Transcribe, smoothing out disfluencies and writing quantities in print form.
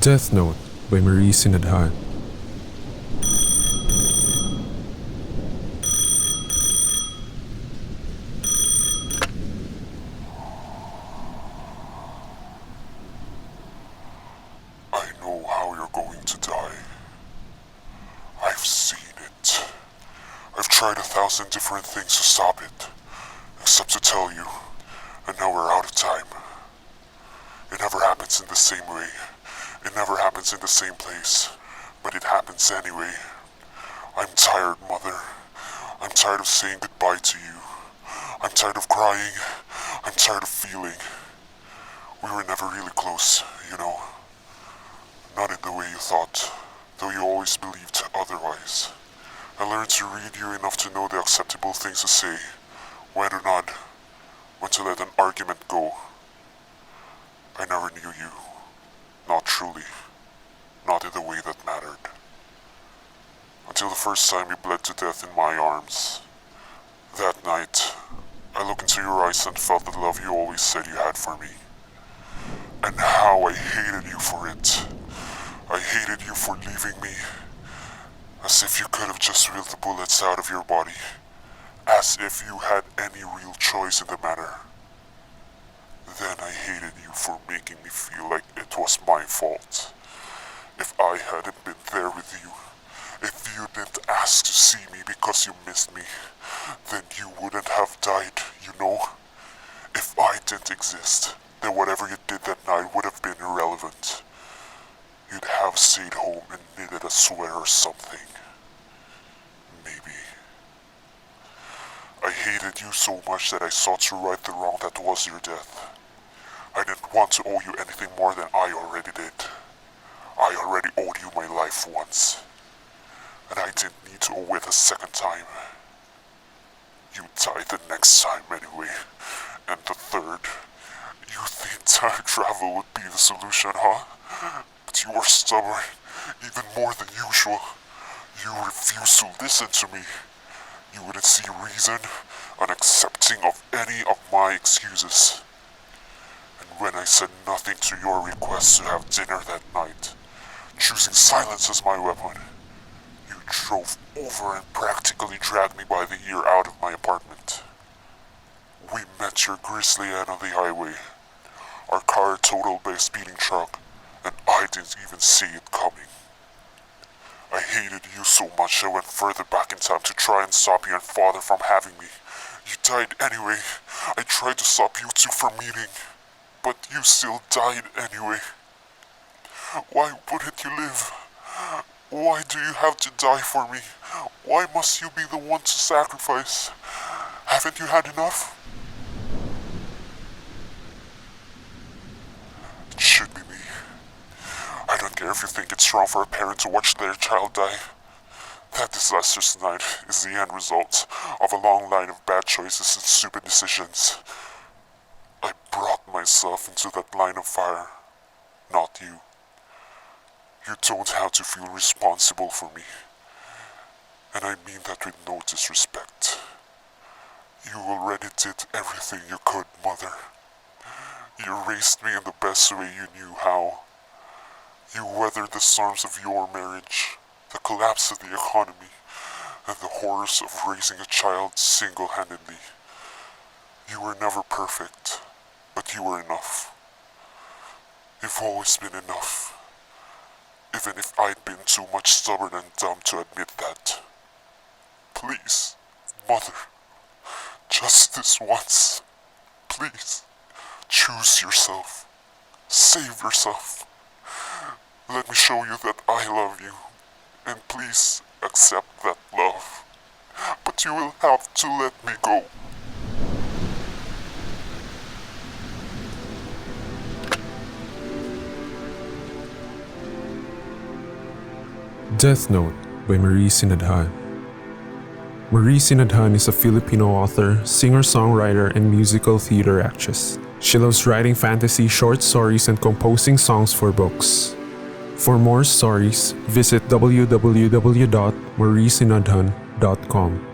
Death Note by Sinadjan. I know how you're going to die. I've seen it. I've tried 1,000 different things to stop it, except to tell you, and now we're out of time. It never happens in the same way. It never happens in the same place, but it happens anyway. I'm tired, Mother. I'm tired of saying goodbye to you. I'm tired of crying. I'm tired of feeling. We were never really close, you know. Not in the way you thought, though you always believed otherwise. I learned to read you enough to know the acceptable things to say, when or not, when to let an argument go. I never knew you. Not truly. Not in the way that mattered. Until the first time you bled to death in my arms. That night, I looked into your eyes and felt the love you always said you had for me. And how I hated you for it. I hated you for leaving me. As if you could have just willed the bullets out of your body. As if you had any real choice in the matter. Then I hated you for making me feel like it was my fault. If I hadn't been there with you, if you didn't ask to see me because you missed me, then you wouldn't have died, you know? If I didn't exist, then whatever you did that night would have been irrelevant. You'd have stayed home and knitted a sweater or something. Maybe. I hated you so much that I sought to right the wrong that was your death. I didn't want to owe you anything more than I already did. I already owed you my life once. And I didn't need to owe it a second time. You died the next time anyway. And the third. You think time travel would be the solution, huh? But you are stubborn, even more than usual. You refuse to listen to me. You wouldn't see reason, unaccepting of any of my excuses. And when I said nothing to your request to have dinner that night, choosing silence as my weapon, you drove over and practically dragged me by the ear out of my apartment. We met your grisly end on the highway. Our car totaled by a speeding truck, and I didn't even see it coming. I hated you so much I went further back in time to try and stop you and father from having me. You died anyway. I tried to stop you two from meeting, but you still died anyway. Why wouldn't you live? Why do you have to die for me? Why must you be the one to sacrifice? Haven't you had enough? It should be me. I don't care if you think it's wrong for a parent to watch their child die. That disastrous night is the end result of a long line of bad choices and stupid decisions. I brought myself into that line of fire, not you. You don't have to feel responsible for me. And I mean that with no disrespect. You already did everything you could, Mother. You raised me in the best way you knew how. You weathered the storms of your marriage, the collapse of the economy, and the horrors of raising a child single-handedly. You were never perfect, but you were enough. You've always been enough. Even if I'd been too much stubborn and dumb to admit that. Please, Mother, just this once, please, choose yourself. Save yourself. Let me show you that I love you, and please accept that love. But you will have to let me go. Death Note by Sinadjan. Sinadjan is a Filipino author, singer-songwriter, and musical theater actress. She loves writing fantasy short stories and composing songs for books. For more stories, visit www.sinadjan.com.